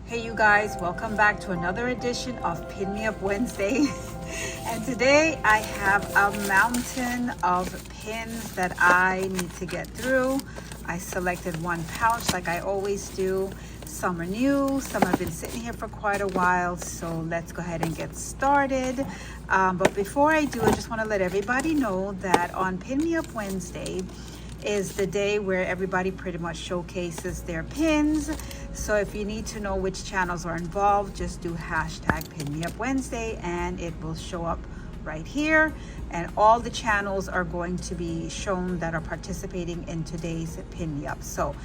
Hey you guys, welcome back to another edition of Pin Me Up Wednesday. And today I have a mountain of pins that I need to get through. I selected one pouch like I always do. Some are new, some have been sitting here for quite a while, so let's go ahead and get started. But before I do, I just want to let everybody know that on Pin Me Up Wednesday is the day where everybody pretty much showcases their pins. So if you need to know which channels are involved, just do hashtag Pin Me Up Wednesday and it will show up right here. And all the channels are going to be shown that are participating in today's Pin Me Up. So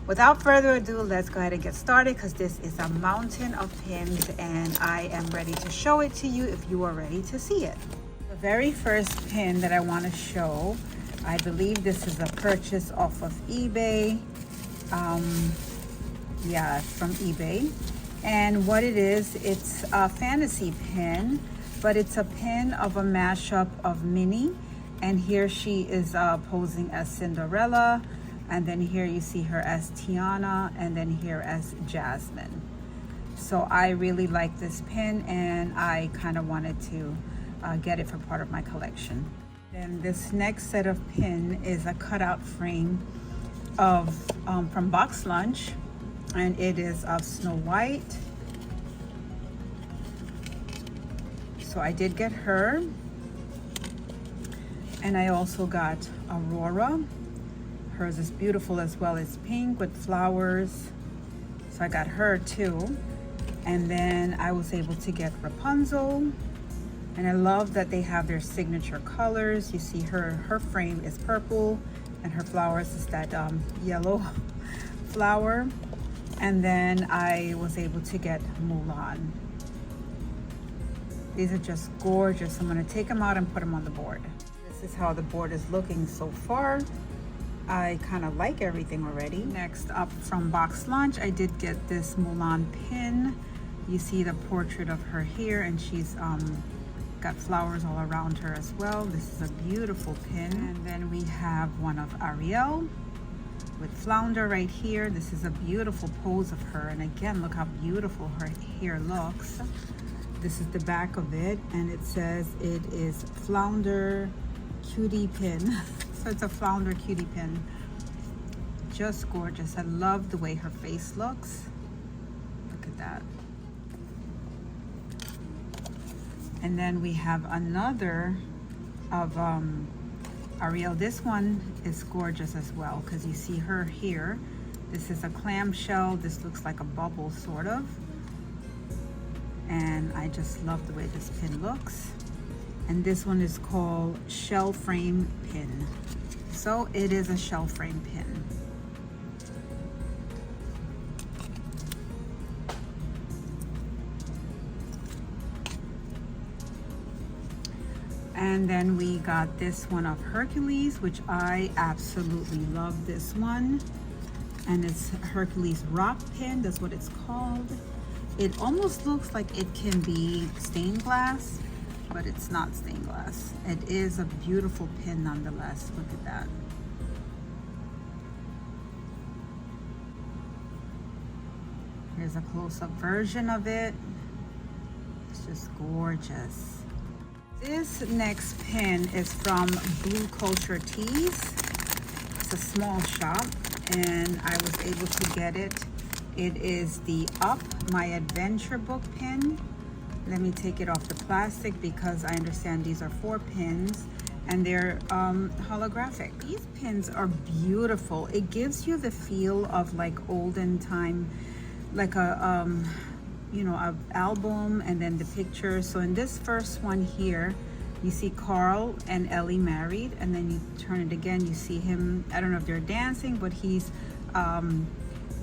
without further ado, let's go ahead and get started because this is a mountain of pins and I am ready to show it to you if you are ready to see it. The very first pin that I want to show, I believe this is a purchase off of eBay. Yeah, from eBay. And what it is, it's a fantasy pin, but it's a pin of a mashup of Minnie. And here she is posing as Cinderella. And then here you see her as Tiana, and then here as Jasmine. So I really like this pin and I kind of wanted to get it for part of my collection. Then this next set of pin is a cutout frame of from Box Lunch, and it is of Snow White. So I did get her, and I also got Aurora. Hers is beautiful as well. It's pink with flowers, so I got her too. And then I was able to get Rapunzel. And I love that they have their signature colors. You see her frame is purple and her flowers is that yellow flower. And then I was able to get Mulan. These are just gorgeous. I'm gonna take them out and put them on the board. This is how the board is looking so far. I kind of like everything already. Next up from Box Lunch, I did get this Mulan pin. You see the portrait of her here, and she's got flowers all around her as well. This is a beautiful pin. And then we have one of Ariel with Flounder right here. This is a beautiful pose of her, and again, look how beautiful her hair looks. This is the back of it, and it says it is Flounder Cutie Pin. So it's a Flounder Cutie Pin. Just gorgeous. I love the way her face looks. Look at that. And then we have another of Ariel. This one is gorgeous as well because you see her here. This is a clamshell. This looks like a bubble sort of. And I just love the way this pin looks. And this one is called Shell Frame Pin. So it is a shell frame pin. And then we got this one of Hercules, which I absolutely love this one. And it's Hercules rock pin, that's what it's called. It almost looks like it can be stained glass, but it's not stained glass. It is a beautiful pin nonetheless. Look at that. Here's a close-up version of it. It's just gorgeous. This next pin is from Blue Culture Tees. It's a small shop and I was able to get it. It is the Up My Adventure book pin. Let me take it off the plastic because I understand these are 4 pins and they're holographic. These pins are beautiful. It gives you the feel of like olden time, like a you know, an album and then the pictures. So in this first one here, you see Carl and Ellie married, and then you turn it again, you see him, I don't know if they're dancing, but he's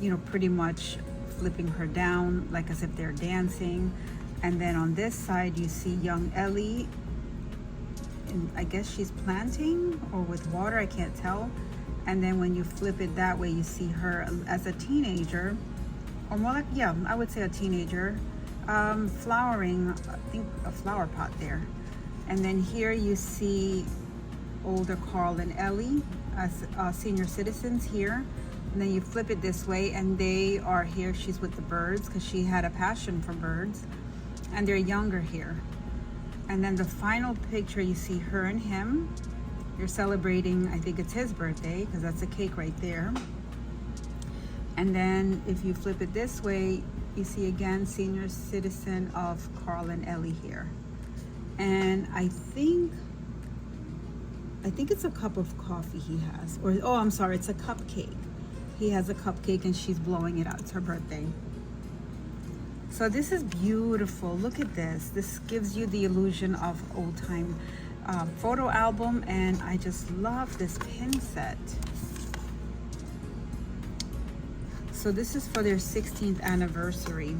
you know, pretty much flipping her down like as if they're dancing. And then on this side you see young Ellie, and I guess she's planting or with water, I can't tell. And then when you flip it that way, you see her as a teenager, or more like, yeah, I would say a teenager, flowering, I think a flower pot there. And then here you see older Carl and Ellie as senior citizens here And then you flip it this way and they are here. She's with the birds because she had a passion for birds. And they're younger here. And then the final picture, you see her and him. They're celebrating, I think it's his birthday because that's a cake right there. And then if you flip it this way, you see again, senior citizen of Carl and Ellie here. And I think it's a cup of coffee he has. Or, oh, I'm sorry, it's a cupcake. He has a cupcake and she's blowing it out. It's her birthday. So this is beautiful. Look at this. This gives you the illusion of old time photo album, and I just love this pin set. So this is for their 16th anniversary.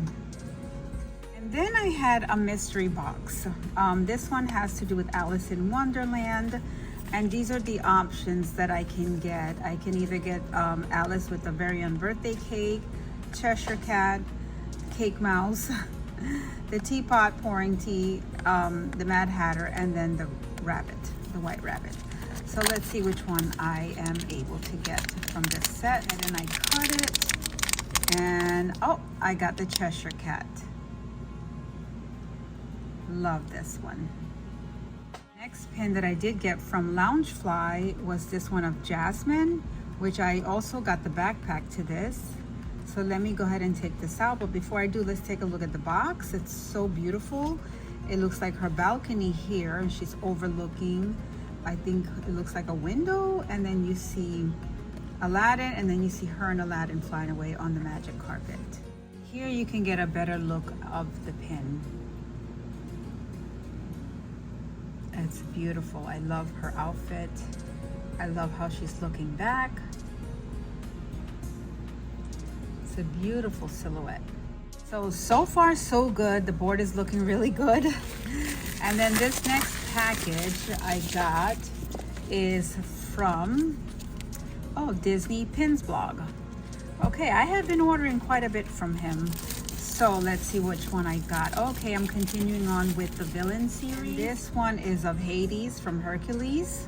And then I had a mystery box. This one has to do with Alice in Wonderland. And these are the options that I can get. I can either get Alice with a very own birthday cake, Cheshire Cat, Cake Mouse, the teapot pouring tea, the Mad Hatter, and then the rabbit, the white rabbit. So let's see which one I am able to get from this set. And then I cut it, and oh, I got the Cheshire Cat. Love this one. Next pin that I did get from Loungefly was this one of Jasmine, which I also got the backpack to this. So let me go ahead and take this out. But before I do, let's take a look at the box. It's so beautiful. It looks like her balcony here, and she's overlooking, I think it looks like a window, and then you see Aladdin, and then you see her and Aladdin flying away on the magic carpet. Here you can get a better look of the pin. It's beautiful. I love her outfit. I love how she's looking back. It's a beautiful silhouette. So far so good. The board is looking really good. And then this next package I got is from, oh, Disney Pins blog. Okay, I have been ordering quite a bit from him. So let's see which one I got. Okay, I'm continuing on with the villain series. This one is of Hades from Hercules.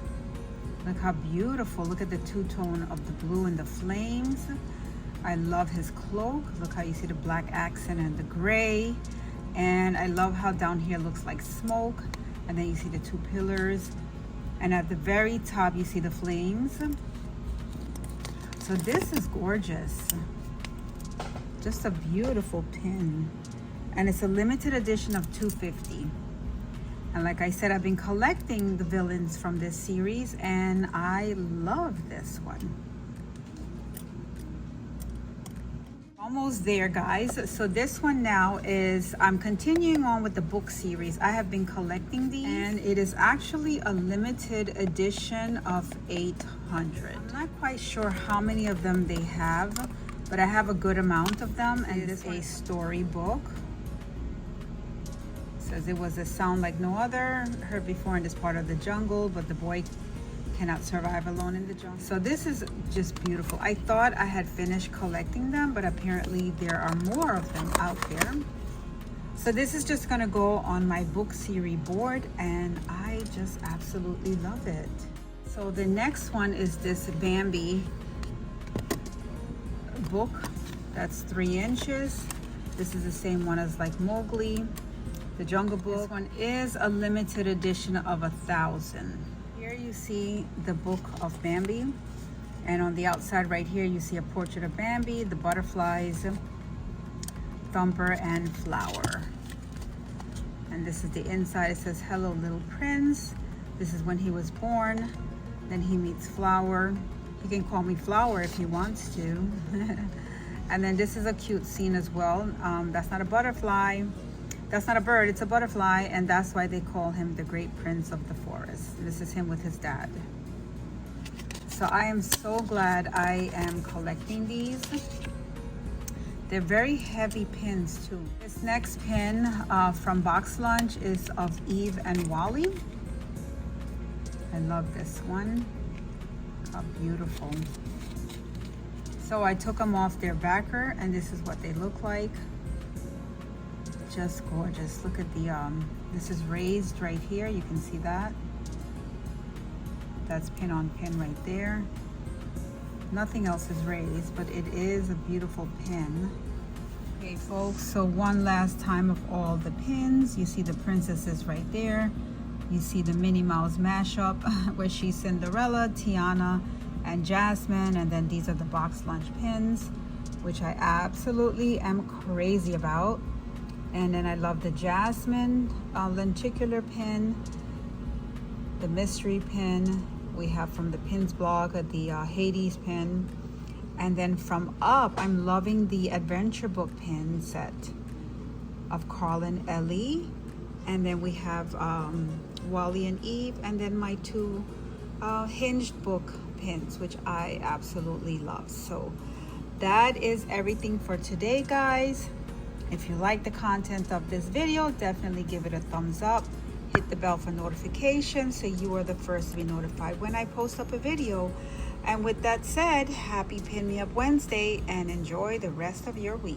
Look how beautiful. Look at the two-tone of the blue and the flames. I love his cloak. Look how you see the black accent and the gray. And I love how down here looks like smoke. And then you see the two pillars. And at the very top, you see the flames. So this is gorgeous. Just a beautiful pin. And it's a limited edition of 250. And like I said, I've been collecting the villains from this series, and I love this one. Almost there, guys. So this one now is, I'm continuing on with the book series. I have been collecting these, and it is actually a limited edition of 800. I'm not quite sure how many of them they have, but I have a good amount of them. And it is a storybook. Says it was a sound like no other, heard before in this part of the jungle, but the boy cannot survive alone in the jungle. So this is just beautiful. I thought I had finished collecting them, but apparently there are more of them out there. So this is just gonna go on my book series board, and I just absolutely love it. So the next one is this Bambi book. That's 3 inches. This is the same one as like Mowgli, the Jungle Book. This one is a limited edition of 1,000. Here you see the book of Bambi, and on the outside right here you see a portrait of Bambi, the butterflies, Thumper, and Flower. And this is the inside. It says, "Hello, little prince." This is when he was born. Then he meets Flower. He can call me Flower if he wants to. And then this is a cute scene as well. That's not a butterfly. That's not a bird, it's a butterfly, and that's why they call him the Great Prince of the Forest. This is him with his dad. So I am so glad I am collecting these. They're very heavy pins too. This next pin from Box Lunch is of Eve and Wally. I love this one. How beautiful. So I took them off their backer, and this is what they look like. Just gorgeous. Look at the this is raised right here. You can see that. That's pin on pin right there. Nothing else is raised, but it is a beautiful pin. Okay folks, so one last time of all the pins. You see the princesses right there. You see the Minnie Mouse mashup where she's Cinderella, Tiana, and Jasmine. And then these are the box lunch pins, which I absolutely am crazy about. And then I love the Jasmine lenticular pin, the mystery pin. We have from the pins blog the Hades pin. And then from Up, I'm loving the adventure book pin set of Carl and Ellie. And then we have Wally and Eve, and then my two hinged book pins, which I absolutely love. So that is everything for today, guys. If you like the content of this video, definitely give it a thumbs up. Hit the bell for notifications so you are the first to be notified when I post up a video. And with that said, happy Pin Me Up Wednesday and enjoy the rest of your week.